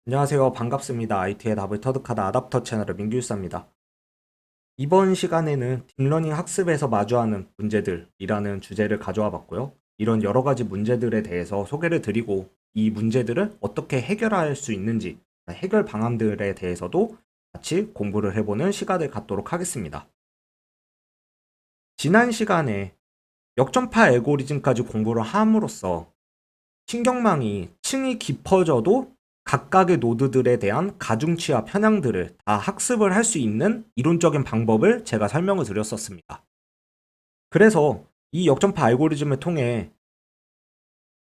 안녕하세요. 반갑습니다. IT의 답을 터득하다 아답터 채널의 민규일사입니다. 이번 시간에는 딥러닝 학습에서 마주하는 문제들이라는 주제를 가져와 봤고요. 이런 여러 가지 문제들에 대해서 소개를 드리고 이 문제들을 어떻게 해결할 수 있는지 해결 방안들에 대해서도 같이 공부를 해보는 시간을 갖도록 하겠습니다. 지난 시간에 역전파 알고리즘까지 공부를 함으로써 신경망이 층이 깊어져도 각각의 노드들에 대한 가중치와 편향들을 다 학습을 할 수 있는 이론적인 방법을 제가 설명을 드렸었습니다. 그래서 이 역전파 알고리즘을 통해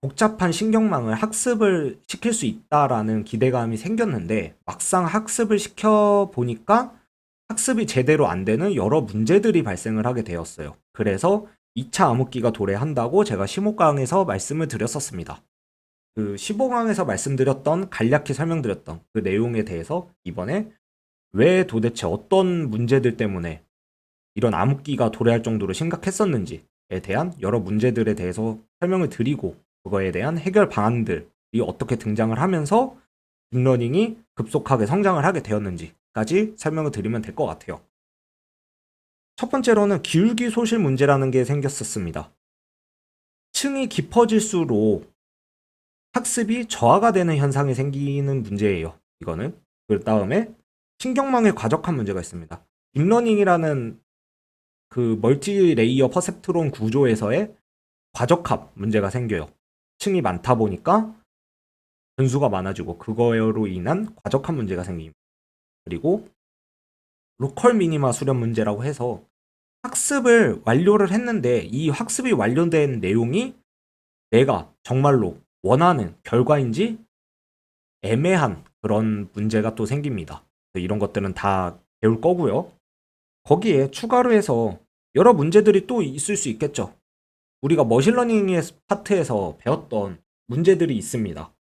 복잡한 신경망을 학습을 시킬 수 있다라는 기대감이 생겼는데 막상 학습을 시켜보니까 학습이 제대로 안 되는 여러 문제들이 발생을 하게 되었어요. 그래서 2차 암흑기가 도래한다고 제가 심호강에서 말씀을 드렸었습니다. 그 15강에서 말씀드렸던 간략히 설명드렸던 그 내용에 대해서 이번에 왜 도대체 어떤 문제들 때문에 이런 암흑기가 도래할 정도로 심각했었는지에 대한 여러 문제들에 대해서 설명을 드리고 그거에 대한 해결 방안들이 어떻게 등장을 하면서 딥러닝이 급속하게 성장을 하게 되었는지까지 설명을 드리면 될 것 같아요. 첫 번째로는 기울기 소실 문제라는 게 생겼었습니다. 층이 깊어질수록 학습이 저하가 되는 현상이 생기는 문제예요. 이거는. 그 다음에 신경망에 과적한 문제가 있습니다. 딥러닝이라는 그 멀티 레이어 퍼셉트론 구조에서의 과적합 문제가 생겨요. 층이 많다 보니까 변수가 많아지고 그거로 인한 과적한 문제가 생깁니다. 그리고 로컬 미니마 수렴 문제라고 해서 학습을 완료를 했는데 이 학습이 완료된 내용이 내가 정말로 원하는 결과인지 애매한 그런 문제가 또 생깁니다. 이런 것들은 다 배울 거고요. 거기에 추가로 해서 여러 문제들이 또 있을 수 있겠죠. 우리가 머신러닝의 파트에서 배웠던 문제들이 있습니다.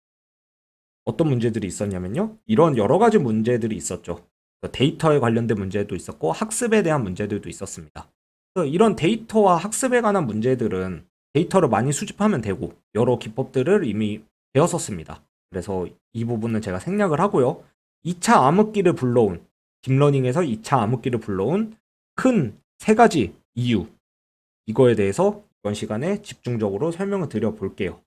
어떤 문제들이 있었냐면요. 이런 여러 가지 문제들이 있었죠. 데이터에 관련된 문제도 있었고 학습에 대한 문제들도 있었습니다. 이런 데이터와 학습에 관한 문제들은 데이터를 많이 수집하면 되고 여러 기법들을 이미 배웠었습니다. 그래서 이 부분은 제가 생략을 하고요. 2차 암흑기를 불러온 딥러닝에서 2차 암흑기를 불러온 큰 세 가지 이유 이거에 대해서 이번 시간에 집중적으로 설명을 드려 볼게요.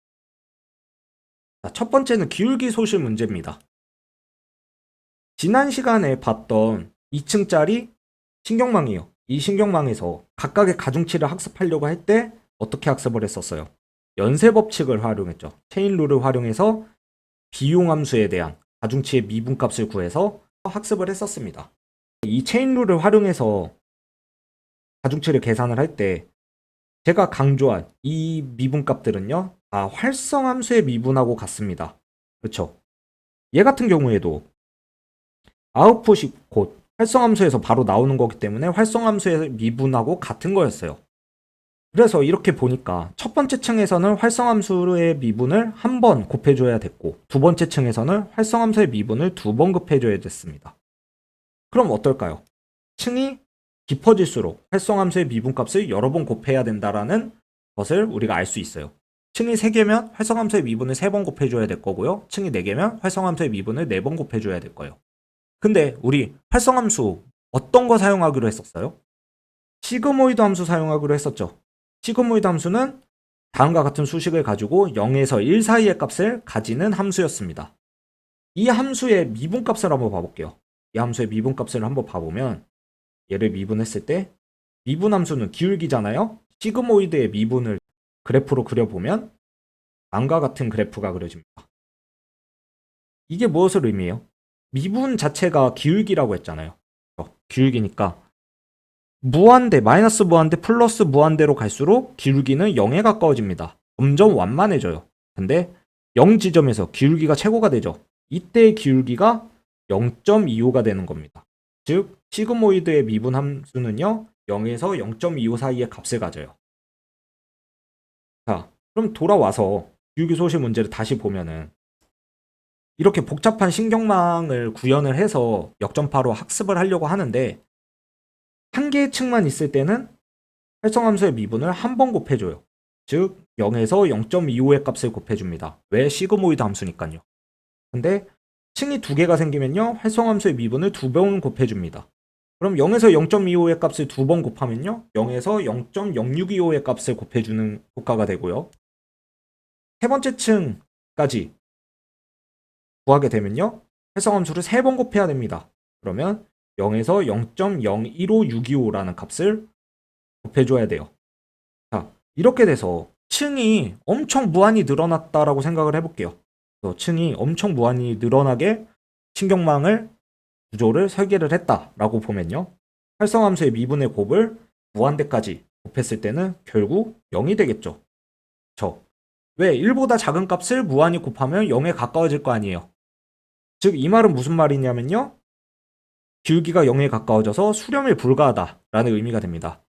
첫 번째는 기울기 소실 문제입니다. 지난 시간에 봤던 2층짜리 신경망이요. 이 신경망에서 각각의 가중치를 학습하려고 할 때 어떻게 학습을 했었어요? 연쇄 법칙을 활용했죠. 체인 룰을 활용해서 비용 함수에 대한 가중치의 미분값을 구해서 학습을 했었습니다. 이 체인 룰을 활용해서 가중치를 계산을 할 때 제가 강조한 이 미분값들은요, 다 활성 함수의 미분하고 같습니다. 그렇죠? 얘 같은 경우에도 아웃풋이 곧 활성함수에서 바로 나오는 거기 때문에 활성함수의 미분하고 같은 거였어요. 그래서 이렇게 보니까 첫 번째 층에서는 활성함수의 미분을 한 번 곱해줘야 됐고 두 번째 층에서는 활성함수의 미분을 두 번 곱해줘야 됐습니다. 그럼 어떨까요? 층이 깊어질수록 활성함수의 미분값을 여러 번 곱해야 된다라는 것을 우리가 알 수 있어요. 층이 3개면 활성함수의 미분을 3번 곱해줘야 될 거고요. 층이 4개면 활성함수의 미분을 4번 곱해줘야 될 거예요. 근데 우리 활성함수 어떤 거 사용하기로 했었어요? 시그모이드 함수 사용하기로 했었죠. 시그모이드 함수는 다음과 같은 수식을 가지고 0에서 1 사이의 값을 가지는 함수였습니다. 이 함수의 미분값을 한번 봐볼게요. 이 함수의 미분값을 한번 봐보면 얘를 미분했을 때 미분 함수는 기울기잖아요. 시그모이드의 미분을 그래프로 그려보면 다음과 같은 그래프가 그려집니다. 이게 무엇을 의미해요? 미분 자체가 기울기라고 했잖아요. 기울기니까 무한대, 마이너스 무한대, 플러스 무한대로 갈수록 기울기는 0에 가까워집니다. 점점 완만해져요. 근데 0 지점에서 기울기가 최고가 되죠. 이때의 기울기가 0.25가 되는 겁니다. 즉 시그모이드의 미분 함수는요 0에서 0.25 사이의 값을 가져요. 자, 그럼 돌아와서 기울기 소실 문제를 다시 보면은 이렇게 복잡한 신경망을 구현을 해서 역전파로 학습을 하려고 하는데 한 개의 층만 있을 때는 활성함수의 미분을 한 번 곱해줘요. 즉 0에서 0.25의 값을 곱해줍니다. 왜? 시그모이드 함수니까요. 근데 층이 두 개가 생기면요. 활성함수의 미분을 두 번 곱해줍니다. 그럼 0에서 0.25의 값을 두 번 곱하면요. 0에서 0.0625의 값을 곱해주는 효과가 되고요. 세 번째 층까지 구하게 되면요. 활성함수를 세 번 곱해야 됩니다. 그러면 0에서 0.015625라는 값을 곱해줘야 돼요. 자, 이렇게 돼서 층이 엄청 무한히 늘어났다라고 생각을 해볼게요. 그래서 층이 엄청 무한히 늘어나게 신경망을 구조를 설계를 했다라고 보면요. 활성함수의 미분의 곱을 무한대까지 곱했을 때는 결국 0이 되겠죠. 왜 1보다 작은 값을 무한히 곱하면 0에 가까워질 거 아니에요. 즉 이 말은 무슨 말이냐면요. 기울기가 0에 가까워져서 수렴이 불가하다라는 의미가 됩니다.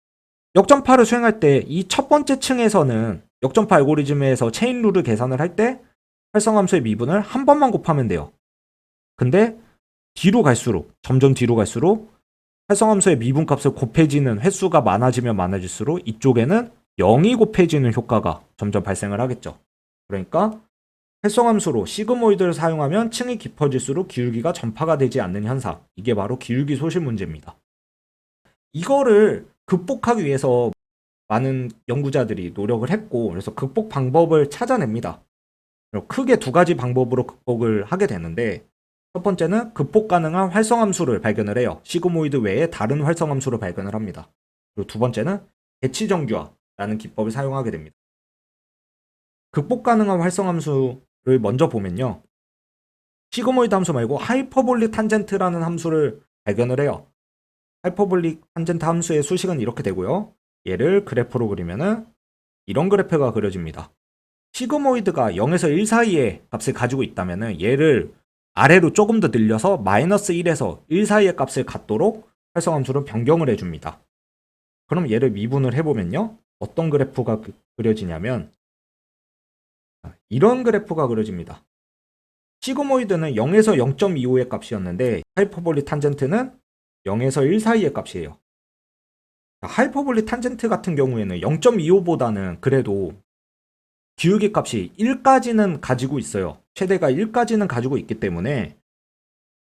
역전파를 수행할 때 이 첫 번째 층에서는 역전파 알고리즘에서 체인 룰을 계산을 할 때 활성함수의 미분을 한 번만 곱하면 돼요. 근데 뒤로 갈수록 점점 뒤로 갈수록 활성함수의 미분값을 곱해지는 횟수가 많아지면 많아질수록 이쪽에는 0이 곱해지는 효과가 점점 발생을 하겠죠. 그러니까 활성함수로 시그모이드를 사용하면 층이 깊어질수록 기울기가 전파가 되지 않는 현상. 이게 바로 기울기 소실 문제입니다. 이거를 극복하기 위해서 많은 연구자들이 노력을 했고 그래서 극복 방법을 찾아냅니다. 크게 두 가지 방법으로 극복을 하게 되는데 첫 번째는 극복 가능한 활성함수를 발견을 해요. 시그모이드 외에 다른 활성함수를 발견을 합니다. 그리고 두 번째는 대치정규화라는 기법을 사용하게 됩니다. 극복 가능한 활성함수를 먼저 보면요. 시그모이드 함수 말고 하이퍼볼릭 탄젠트라는 함수를 발견을 해요. 하이퍼볼릭 탄젠트 함수의 수식은 이렇게 되고요. 얘를 그래프로 그리면은 이런 그래프가 그려집니다. 시그모이드가 0에서 1 사이의 값을 가지고 있다면은 얘를 아래로 조금 더 늘려서 마이너스 1에서 1 사이의 값을 갖도록 활성함수를 변경을 해줍니다. 그럼 얘를 미분을 해보면요. 어떤 그래프가 그려지냐면 이런 그래프가 그려집니다. 시그모이드는 0에서 0.25의 값이었는데 하이퍼볼릭 탄젠트는 0에서 1 사이의 값이에요. 하이퍼볼릭 탄젠트 같은 경우에는 0.25보다는 그래도 기울기 값이 1까지는 가지고 있어요. 최대가 1까지는 가지고 있기 때문에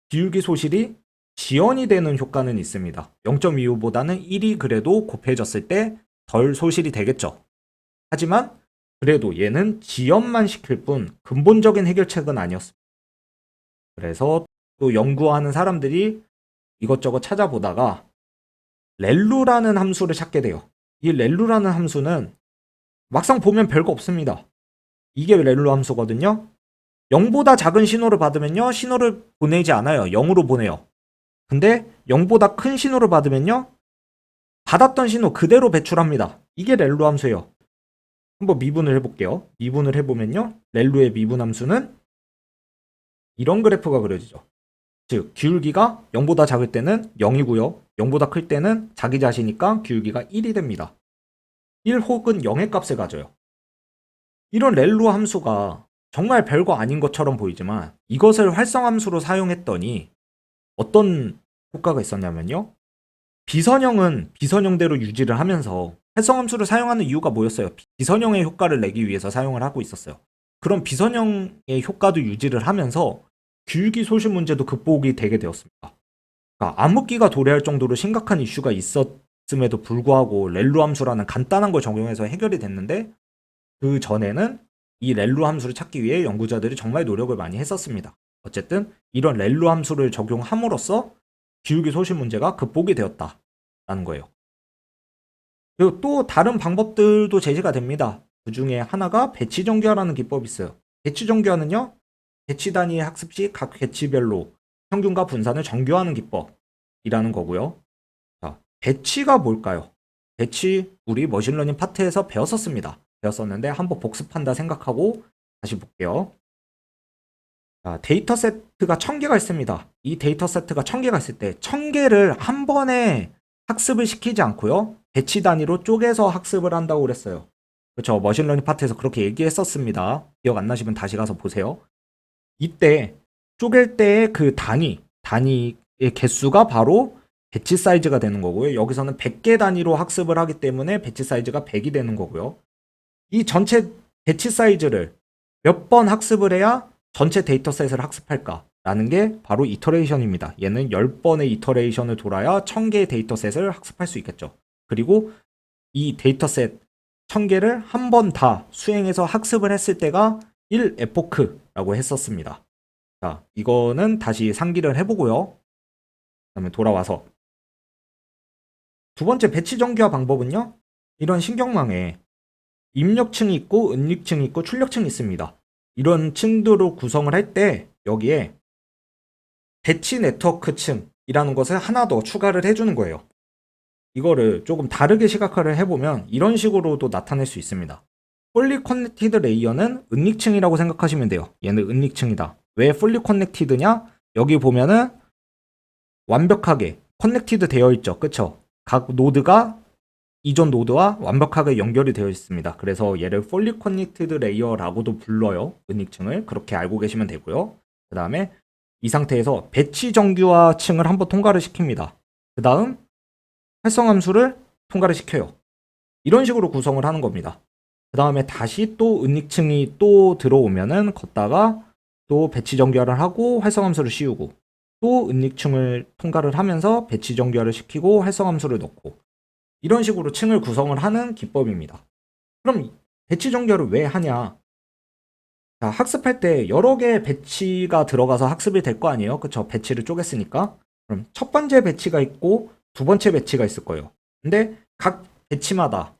기울기 소실이 지연이 되는 효과는 있습니다. 0.25보다는 1이 그래도 곱해졌을 때 덜 소실이 되겠죠. 하지만 그래도 얘는 지연만 시킬 뿐 근본적인 해결책은 아니었습니다. 그래서 또 연구하는 사람들이 이것저것 찾아보다가 렐루라는 함수를 찾게 돼요. 이 렐루라는 함수는 막상 보면 별거 없습니다. 이게 렐루 함수거든요. 0보다 작은 신호를 받으면요. 신호를 보내지 않아요. 0으로 보내요. 근데 0보다 큰 신호를 받으면요. 받았던 신호 그대로 배출합니다. 이게 렐루 함수예요. 한번 미분을 해볼게요. 미분을 해보면요. 렐루의 미분 함수는 이런 그래프가 그려지죠. 즉 기울기가 0보다 작을 때는 0이고요. 0보다 클 때는 자기 자시니까 기울기가 1이 됩니다. 1 혹은 0의 값을 가져요. 이런 렐루 함수가 정말 별거 아닌 것처럼 보이지만 이것을 활성함수로 사용했더니 어떤 효과가 있었냐면요. 비선형은 비선형대로 유지를 하면서 활성함수를 사용하는 이유가 뭐였어요? 비선형의 효과를 내기 위해서 사용을 하고 있었어요. 그럼 비선형의 효과도 유지를 하면서 기울기 소실 문제도 극복이 되게 되었습니다. 그러니까 암흑기가 도래할 정도로 심각한 이슈가 있었음에도 불구하고 렐루 함수라는 간단한 걸 적용해서 해결이 됐는데 그 전에는 이 렐루 함수를 찾기 위해 연구자들이 정말 노력을 많이 했었습니다. 어쨌든 이런 렐루 함수를 적용함으로써 기울기 소실 문제가 극복이 되었다라는 거예요. 그리고 또 다른 방법들도 제시가 됩니다. 그 중에 하나가 배치정규화라는 기법이 있어요. 배치정규화는요. 배치 단위의 학습 시 각 배치별로 평균과 분산을 정규화하는 기법이라는 거고요. 자, 배치가 뭘까요? 배치 우리 머신러닝 파트에서 배웠었는데 한번 복습한다 생각하고 다시 볼게요. 자, 데이터 세트가 1000개가 있습니다. 이 데이터 세트가 1000개가 있을 때 1000개를 한 번에 학습을 시키지 않고요. 배치 단위로 쪼개서 학습을 한다고 그랬어요. 그렇죠. 머신러닝 파트에서 그렇게 얘기했었습니다. 기억 안 나시면 다시 가서 보세요. 이때 쪼갤 때의 그 단위의 개수가 바로 배치 사이즈가 되는 거고요. 여기서는 100개 단위로 학습을 하기 때문에 배치 사이즈가 100이 되는 거고요. 이 전체 배치 사이즈를 몇 번 학습을 해야 전체 데이터셋을 학습할까? 라는 게 바로 이터레이션입니다. 얘는 10번의 이터레이션을 돌아야 1000개의 데이터셋을 학습할 수 있겠죠. 그리고 이 데이터셋 1000개를 한 번 다 수행해서 학습을 했을 때가 1에포크라고 했었습니다. 자, 이거는 다시 상기를 해보고요. 그다음에 돌아와서 두 번째 배치 정규화 방법은요. 이런 신경망에 입력층이 있고 은닉층이 있고 출력층이 있습니다. 이런 층들로 구성을 할 때 여기에 배치 네트워크층이라는 것을 하나 더 추가를 해주는 거예요. 이거를 조금 다르게 시각화를 해보면 이런 식으로도 나타낼 수 있습니다. fully connected 레이어는 은닉층이라고 생각하시면 돼요. 얘는 은닉층이다. 왜 fully connected냐? 여기 보면은 완벽하게 커넥티드 되어 있죠. 그쵸? 각 노드가 이전 노드와 완벽하게 연결이 되어 있습니다. 그래서 얘를 fully connected layer라고도 불러요. 은닉층을. 그렇게 알고 계시면 되고요. 그 다음에 이 상태에서 배치 정규화층을 한번 통과를 시킵니다. 그 다음 활성함수를 통과를 시켜요. 이런 식으로 구성을 하는 겁니다. 그 다음에 다시 또 은닉층이 또 들어오면은 걷다가 또 배치 정규화를 하고 활성함수를 씌우고 또 은닉층을 통과를 하면서 배치 정규화를 시키고 활성함수를 넣고 이런 식으로 층을 구성을 하는 기법입니다. 그럼 배치 정규화를 왜 하냐? 자, 학습할 때 여러 개의 배치가 들어가서 학습이 될 거 아니에요? 그쵸? 배치를 쪼갰으니까. 그럼 첫 번째 배치가 있고 두 번째 배치가 있을 거예요. 근데 각 배치마다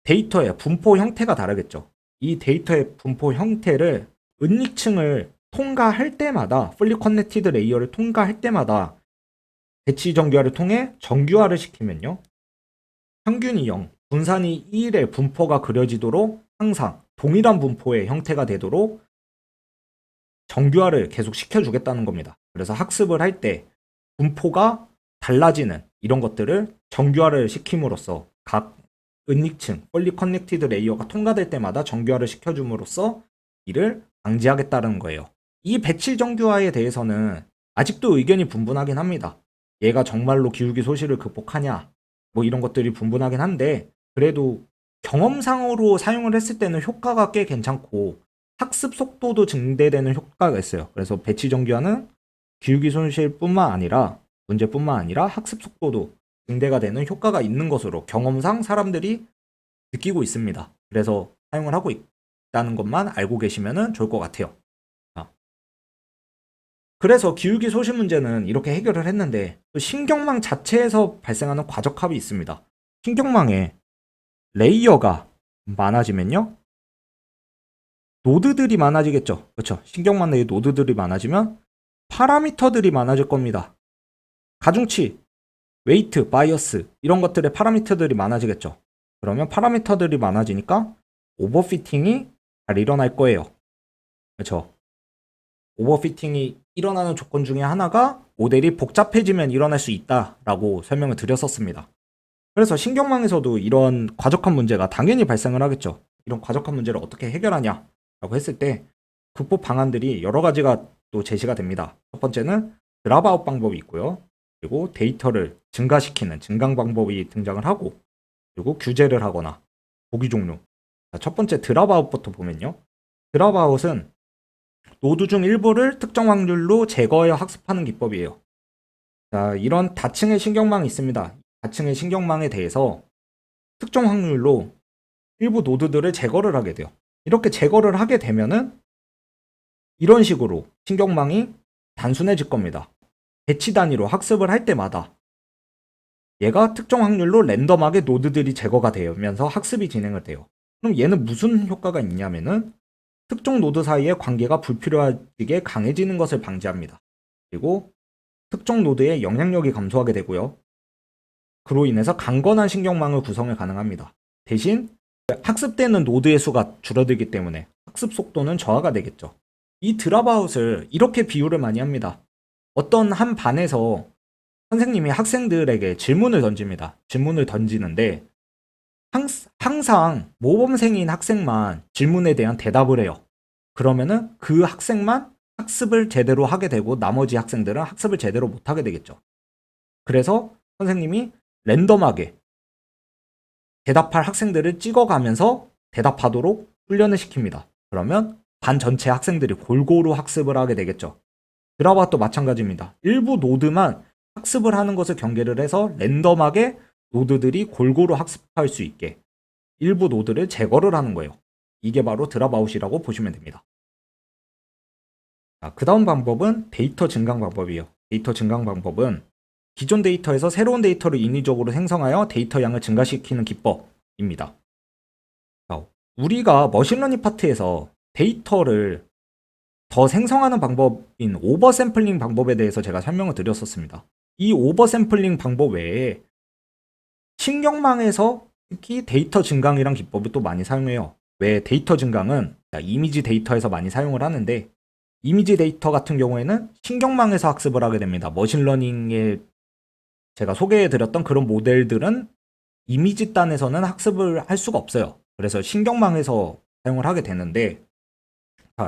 데이터의 분포 형태가 다르겠죠. 이 데이터의 분포 형태를 은닉층을 통과할 때마다 fully connected 레이어를 통과할 때마다 배치 정규화를 통해 정규화를 시키면요. 평균이 0, 분산이 1의 분포가 그려지도록 항상 동일한 분포의 형태가 되도록 정규화를 계속 시켜주겠다는 겁니다. 그래서 학습을 할 때 분포가 달라지는 이런 것들을 정규화를 시킴으로써 각 은닉층, fully connected 레이어가 통과될 때마다 정규화를 시켜줌으로써 이를 방지하겠다는 거예요. 이 배치 정규화에 대해서는 아직도 의견이 분분하긴 합니다. 얘가 정말로 기울기 소실을 극복하냐, 뭐 이런 것들이 분분하긴 한데 그래도 경험상으로 사용을 했을 때는 효과가 꽤 괜찮고 학습 속도도 증대되는 효과가 있어요. 그래서 배치 정규화는 기울기 손실뿐만 아니라 문제뿐만 아니라 학습 속도도 증대가 되는 효과가 있는 것으로 경험상 사람들이 느끼고 있습니다. 그래서 사용을 하고 있다는 것만 알고 계시면 좋을 것 같아요. 그래서 기울기 소실 문제는 이렇게 해결을 했는데 신경망 자체에서 발생하는 과적합이 있습니다. 신경망에 레이어가 많아지면요. 노드들이 많아지겠죠. 그렇죠. 신경망 내에 노드들이 많아지면 파라미터들이 많아질 겁니다. 가중치, 웨이트, 바이어스 이런 것들의 파라미터들이 많아지겠죠. 그러면 파라미터들이 많아지니까 오버피팅이 잘 일어날 거예요. 그렇죠. 오버피팅이 일어나는 조건 중에 하나가 모델이 복잡해지면 일어날 수 있다라고 설명을 드렸었습니다. 그래서 신경망에서도 이런 과적한 문제가 당연히 발생을 하겠죠. 이런 과적한 문제를 어떻게 해결하냐라고 했을 때 극복 방안들이 여러 가지가 또 제시가 됩니다. 첫 번째는 드랍아웃 방법이 있고요. 그리고 데이터를 증가시키는 증강 방법이 등장을 하고 그리고 규제를 하거나 보기 종류. 첫 번째 드랍아웃부터 보면요. 드랍아웃은 노드 중 일부를 특정 확률로 제거하여 학습하는 기법이에요. 자, 이런 다층의 신경망이 있습니다. 다층의 신경망에 대해서 특정 확률로 일부 노드들을 제거를 하게 돼요. 이렇게 제거를 하게 되면은 이런 식으로 신경망이 단순해질 겁니다. 배치 단위로 학습을 할 때마다 얘가 특정 확률로 랜덤하게 노드들이 제거가 되면서 학습이 진행을 돼요. 그럼 얘는 무슨 효과가 있냐면은 특정 노드 사이의 관계가 불필요하게 강해지는 것을 방지합니다. 그리고 특정 노드의 영향력이 감소하게 되고요. 그로 인해서 강건한 신경망을 구성을 가능합니다. 대신 학습되는 노드의 수가 줄어들기 때문에 학습 속도는 저하가 되겠죠. 이 드랍아웃을 이렇게 비유를 많이 합니다. 어떤 한 반에서 선생님이 학생들에게 질문을 던집니다. 질문을 던지는데 항상 모범생인 학생만 질문에 대한 대답을 해요. 그러면은 그 학생만 학습을 제대로 하게 되고 나머지 학생들은 학습을 제대로 못하게 되겠죠. 그래서 선생님이 랜덤하게 대답할 학생들을 찍어가면서 대답하도록 훈련을 시킵니다. 그러면 반 전체 학생들이 골고루 학습을 하게 되겠죠. 드라바도 마찬가지입니다. 일부 노드만 학습을 하는 것을 경계를 해서 랜덤하게 노드들이 골고루 학습할 수 있게 일부 노드를 제거를 하는 거예요. 이게 바로 드랍아웃이라고 보시면 됩니다. 그 다음 방법은 데이터 증강 방법이에요. 데이터 증강 방법은 기존 데이터에서 새로운 데이터를 인위적으로 생성하여 데이터 양을 증가시키는 기법입니다. 우리가 머신러닝 파트에서 데이터를 더 생성하는 방법인 오버샘플링 방법에 대해서 제가 설명을 드렸었습니다. 이 오버샘플링 방법 외에 신경망에서 특히 데이터 증강이란 기법을 또 많이 사용해요. 왜 데이터 증강은 이미지 데이터에서 많이 사용을 하는데 이미지 데이터 같은 경우에는 신경망에서 학습을 하게 됩니다. 머신러닝에 제가 소개해드렸던 그런 모델들은 이미지 단에서는 학습을 할 수가 없어요. 그래서 신경망에서 사용을 하게 되는데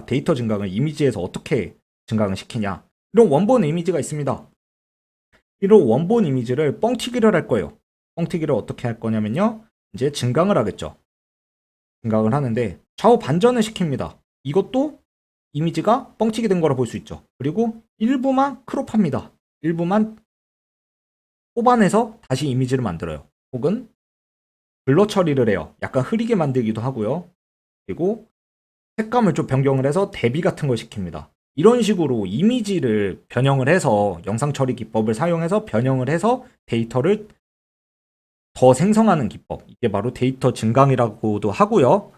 데이터 증강을 이미지에서 어떻게 증강을 시키냐. 이런 원본 이미지가 있습니다. 이런 원본 이미지를 뻥튀기를 할 거예요. 뻥튀기를 어떻게 할 거냐면요. 이제 증강을 하겠죠. 증강을 하는데 좌우 반전을 시킵니다. 이것도 이미지가 뻥튀기 된 거라 볼 수 있죠. 그리고 일부만 크롭합니다. 일부만 뽑아내서 다시 이미지를 만들어요. 혹은 블러 처리를 해요. 약간 흐리게 만들기도 하고요. 그리고 색감을 좀 변경을 해서 대비 같은 걸 시킵니다. 이런 식으로 이미지를 변형을 해서 영상 처리 기법을 사용해서 변형을 해서 데이터를 더 생성하는 기법. 이게 바로 데이터 증강이라고도 하고요.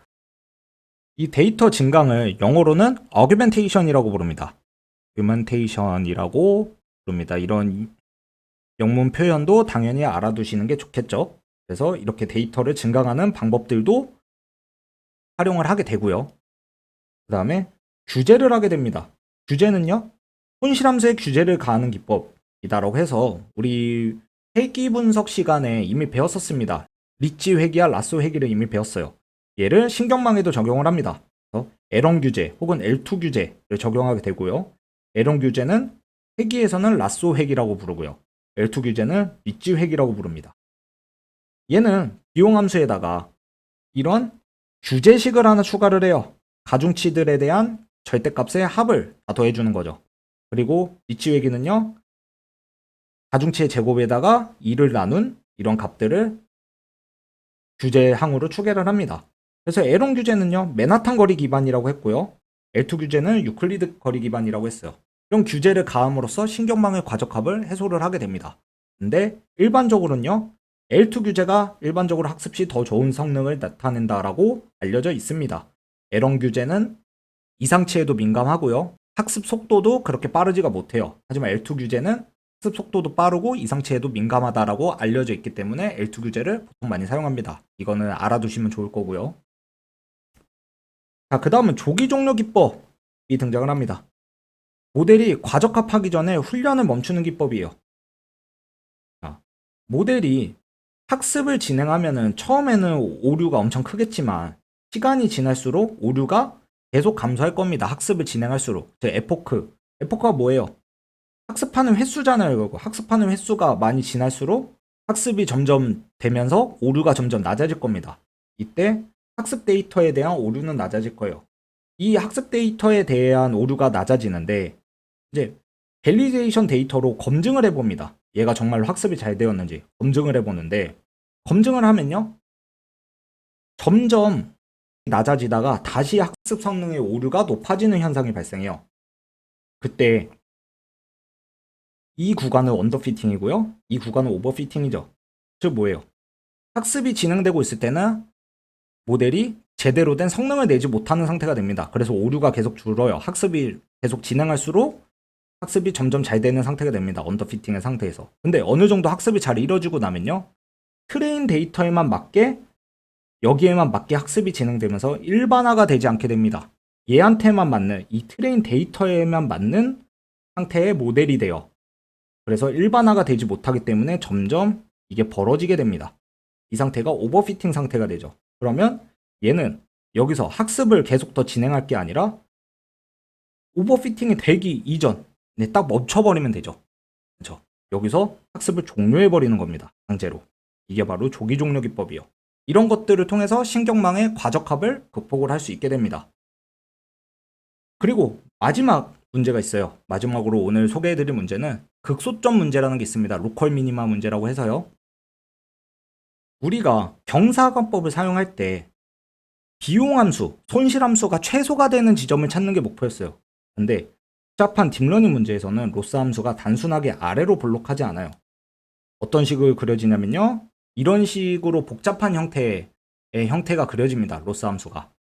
이 데이터 증강을 영어로는 어규멘테이션이라고 부릅니다. 어규멘테이션이라고 부릅니다. 이런 영문 표현도 당연히 알아두시는 게 좋겠죠. 그래서 이렇게 데이터를 증강하는 방법들도 활용을 하게 되고요. 그 다음에 규제를 하게 됩니다. 규제는요, 손실함수의 규제를 가하는 기법이다라고 해서 우리 회귀 분석 시간에 이미 배웠었습니다. 리치 회귀와 라쏘 회귀를 이미 배웠어요. 얘를 신경망에도 적용을 합니다. 그래서 에런 규제 혹은 L2 규제를 적용하게 되고요. 에런 규제는 회귀에서는 라쏘 회귀라고 부르고요. L2 규제는 리치 회귀라고 부릅니다. 얘는 비용함수에다가 이런 규제식을 하나 추가를 해요. 가중치들에 대한 절대값의 합을 다 더해주는 거죠. 그리고 리치 회귀는요, 가중치의 제곱에다가 2를 나눈 이런 값들을 규제항으로 추계를 합니다. 그래서 에런 규제는요, 맨하탄 거리 기반이라고 했고요. L2 규제는 유클리드 거리 기반이라고 했어요. 이런 규제를 가함으로써 신경망의 과적합을 해소를 하게 됩니다. 근데 일반적으로는요, L2 규제가 일반적으로 학습 시 더 좋은 성능을 나타낸다라고 알려져 있습니다. 에런 규제는 이상치에도 민감하고요. 학습 속도도 그렇게 빠르지가 못해요. 하지만 L2 규제는 학습 속도도 빠르고 이상치에도 민감하다라고 알려져 있기 때문에 L2 규제를 보통 많이 사용합니다. 이거는 알아두시면 좋을 거고요. 자, 그 다음은 조기 종료 기법이 등장을 합니다. 모델이 과적합하기 전에 훈련을 멈추는 기법이에요. 자, 모델이 학습을 진행하면은 처음에는 오류가 엄청 크겠지만 시간이 지날수록 오류가 계속 감소할 겁니다. 학습을 진행할수록. 에포크가 뭐예요? 학습하는 횟수잖아요. 그거. 학습하는 횟수가 많이 지날수록 학습이 점점 되면서 오류가 점점 낮아질 겁니다. 이때 학습 데이터에 대한 오류는 낮아질 거예요. 이 학습 데이터에 대한 오류가 낮아지는데 이제 밸리데이션 데이터로 검증을 해봅니다. 얘가 정말로 학습이 잘 되었는지 검증을 해보는데 검증을 하면요, 점점 낮아지다가 다시 학습 성능의 오류가 높아지는 현상이 발생해요. 그때 이 구간은 언더피팅이고요, 이 구간은 오버피팅이죠. 즉 뭐예요? 학습이 진행되고 있을 때는 모델이 제대로 된 성능을 내지 못하는 상태가 됩니다. 그래서 오류가 계속 줄어요. 학습이 계속 진행할수록 학습이 점점 잘 되는 상태가 됩니다. 언더피팅의 상태에서. 근데 어느 정도 학습이 잘 이루어지고 나면요, 트레인 데이터에만 맞게 여기에만 맞게 학습이 진행되면서 일반화가 되지 않게 됩니다. 얘한테만 맞는, 이 트레인 데이터에만 맞는 상태의 모델이 돼요. 그래서 일반화가 되지 못하기 때문에 점점 이게 벌어지게 됩니다. 이 상태가 오버피팅 상태가 되죠. 그러면 얘는 여기서 학습을 계속 더 진행할 게 아니라 오버피팅이 되기 이전에 딱 멈춰버리면 되죠. 그렇죠? 여기서 학습을 종료해버리는 겁니다. 강제로. 이게 바로 조기 종료 기법이요. 이런 것들을 통해서 신경망의 과적합을 극복을 할 수 있게 됩니다. 그리고 마지막 문제가 있어요. 마지막으로 오늘 소개해드릴 문제는 극소점 문제라는 게 있습니다. 로컬 미니마 문제라고 해서요. 우리가 경사관법을 사용할 때 비용함수, 손실함수가 최소가 되는 지점을 찾는 게 목표였어요. 근데 복잡한 딥러닝 문제에서는 로스 함수가 단순하게 아래로 블록하지 않아요. 어떤 식으로 그려지냐면요. 이런 식으로 복잡한 형태의 형태가 그려집니다. 로스 함수가.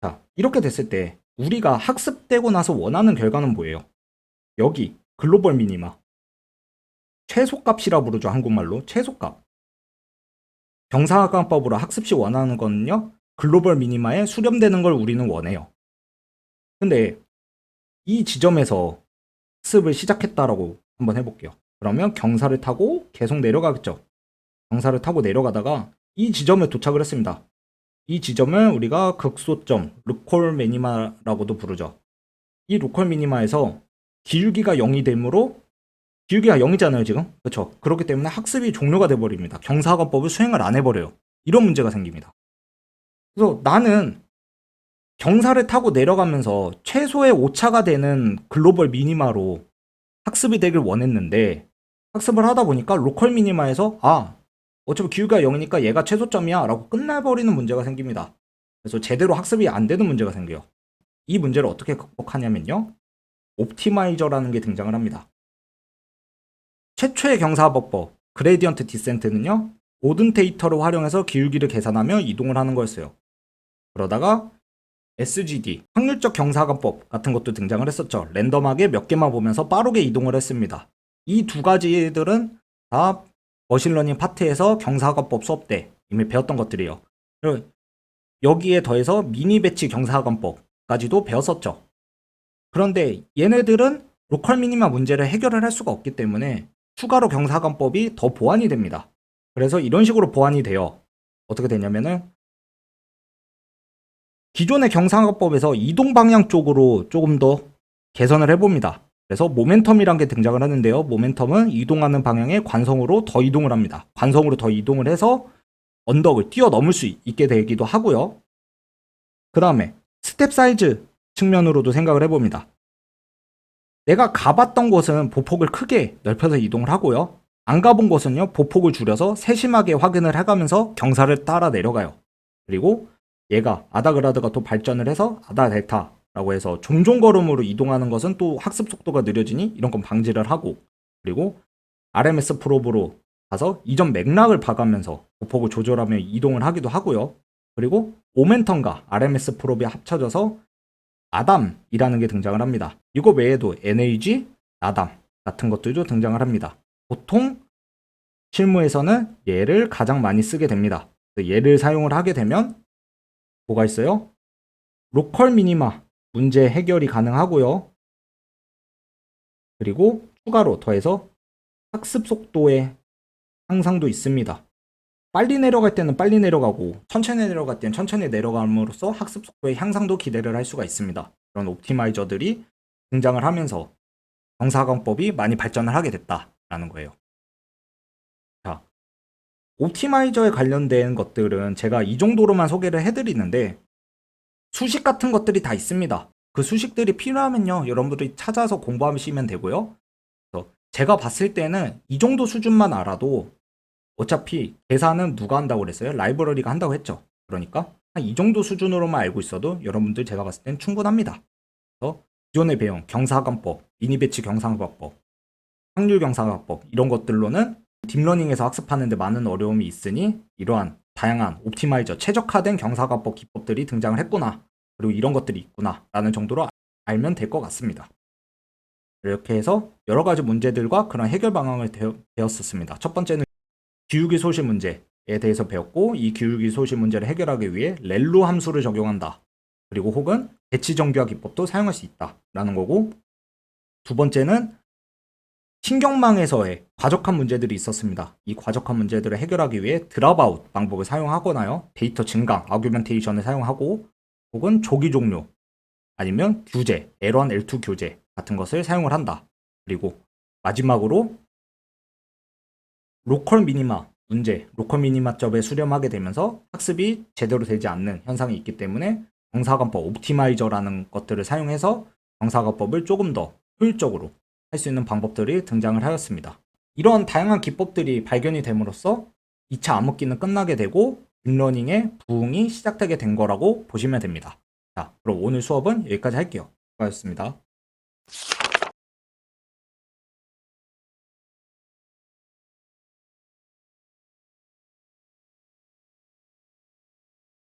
자, 이렇게 됐을 때 우리가 학습되고 나서 원하는 결과는 뭐예요? 여기 글로벌 미니마. 최소값이라 부르죠. 한국말로. 최소값. 경사관법으로 학습 시 원하는 거는요. 글로벌 미니마에 수렴되는 걸 우리는 원해요. 근데 이 지점에서 학습을 시작했다라고 한번 해볼게요. 그러면 경사를 타고 계속 내려가겠죠. 경사를 타고 내려가다가 이 지점에 도착을 했습니다. 이 지점을 우리가 극소점, 로컬 미니마라고도 부르죠. 이 로컬 미니마에서 기울기가 0이 되므로 기울기가 0이잖아요, 지금. 그렇죠? 그렇기 때문에 학습이 종료가 돼버립니다. 경사관법을 수행을 안 해버려요. 이런 문제가 생깁니다. 그래서 나는 경사를 타고 내려가면서 최소의 오차가 되는 글로벌 미니마로 학습이 되길 원했는데 학습을 하다 보니까 로컬 미니마에서 어차피 기울기가 0이니까 얘가 최소점이야 라고 끝나버리는 문제가 생깁니다. 그래서 제대로 학습이 안 되는 문제가 생겨요. 이 문제를 어떻게 극복하냐면요. 옵티마이저라는 게 등장을 합니다. 최초의 경사법법 그레디언트 디센트는요. 모든 데이터를 활용해서 기울기를 계산하며 이동을 하는 거였어요. 그러다가 SGD, 확률적 경사관법 같은 것도 등장을 했었죠. 랜덤하게 몇 개만 보면서 빠르게 이동을 했습니다. 이 두 가지들은 다 머신러닝 파트에서 경사관법 수업 때 이미 배웠던 것들이에요. 여기에 더해서 미니 배치 경사관법까지도 배웠었죠. 그런데 얘네들은 로컬 미니마 문제를 해결을 할 수가 없기 때문에 추가로 경사관법이 더 보완이 됩니다. 그래서 이런 식으로 보완이 돼요. 어떻게 되냐면은 기존의 경사관법에서 이동 방향 쪽으로 조금 더 개선을 해봅니다. 그래서 모멘텀이란 게 등장을 하는데요. 모멘텀은 이동하는 방향의 관성으로 더 이동을 합니다. 관성으로 더 이동을 해서 언덕을 뛰어넘을 수 있게 되기도 하고요. 그 다음에 스텝 사이즈 측면으로도 생각을 해봅니다. 내가 가봤던 곳은 보폭을 크게 넓혀서 이동을 하고요. 안 가본 곳은요. 보폭을 줄여서 세심하게 확인을 해가면서 경사를 따라 내려가요. 그리고 얘가 아다그라드가 또 발전을 해서 아다 델타라고 해서 종종 걸음으로 이동하는 것은 또 학습 속도가 느려지니 이런 건 방지를 하고, 그리고 RMS 프로브로 가서 이전 맥락을 봐가면서 보폭을 조절하며 이동을 하기도 하고요. 그리고 모멘텀과 RMS 프로브에 합쳐져서 아담이라는 게 등장을 합니다. 이거 외에도 NAG, 아담 같은 것들도 등장을 합니다. 보통 실무에서는 얘를 가장 많이 쓰게 됩니다. 얘를 사용을 하게 되면 뭐가 있어요? 로컬 미니마 문제 해결이 가능하고요. 그리고 추가로 더해서 학습 속도의 향상도 있습니다. 빨리 내려갈 때는 빨리 내려가고 천천히 내려갈 때는 천천히 내려감으로써 학습 속도의 향상도 기대를 할 수가 있습니다. 그런 옵티마이저들이 등장을 하면서 경사관법이 많이 발전을 하게 됐다라는 거예요. 자, 옵티마이저에 관련된 것들은 제가 이 정도로만 소개를 해드리는데 수식 같은 것들이 다 있습니다. 그 수식들이 필요하면요, 여러분들이 찾아서 공부하시면 되고요. 그래서 제가 봤을 때는 이 정도 수준만 알아도 어차피 계산은 누가 한다고 그랬어요? 라이브러리가 한다고 했죠. 그러니까 한 이 정도 수준으로만 알고 있어도 여러분들 제가 봤을 땐 충분합니다. 그래서 기존에 배운 경사관법, 미니배치 경사관법, 확률 경사관법 이런 것들로는 딥러닝에서 학습하는 데 많은 어려움이 있으니 이러한 다양한 옵티마이저, 최적화된 경사관법 기법들이 등장을 했구나. 그리고 이런 것들이 있구나 라는 정도로 알면 될 것 같습니다. 이렇게 해서 여러 가지 문제들과 그런 해결 방안을 배웠었습니다. 첫 번째는 기울기 소실 문제에 대해서 배웠고, 이 기울기 소실 문제를 해결하기 위해 렐루 함수를 적용한다. 그리고 혹은 배치 정교화 기법도 사용할 수 있다라는 거고, 두 번째는 신경망에서의 과적한 문제들이 있었습니다. 이 과적한 문제들을 해결하기 위해 드랍아웃 방법을 사용하거나요, 데이터 증강, 아규멘테이션을 사용하고, 혹은 조기 종료, 아니면 규제, L1, L2 교재 같은 것을 사용을 한다. 그리고 마지막으로 로컬 미니마 문제, 로컬 미니마점에 수렴하게 되면서 학습이 제대로 되지 않는 현상이 있기 때문에 경사관법 옵티마이저라는 것들을 사용해서 정사각법을 조금 더 효율적으로 할 수 있는 방법들이 등장을 하였습니다. 이런 다양한 기법들이 발견이 됨으로써 2차 암흑기는 끝나게 되고 딥러닝의 부흥이 시작되게 된 거라고 보시면 됩니다. 자, 그럼 오늘 수업은 여기까지 할게요. 수고하셨습니다.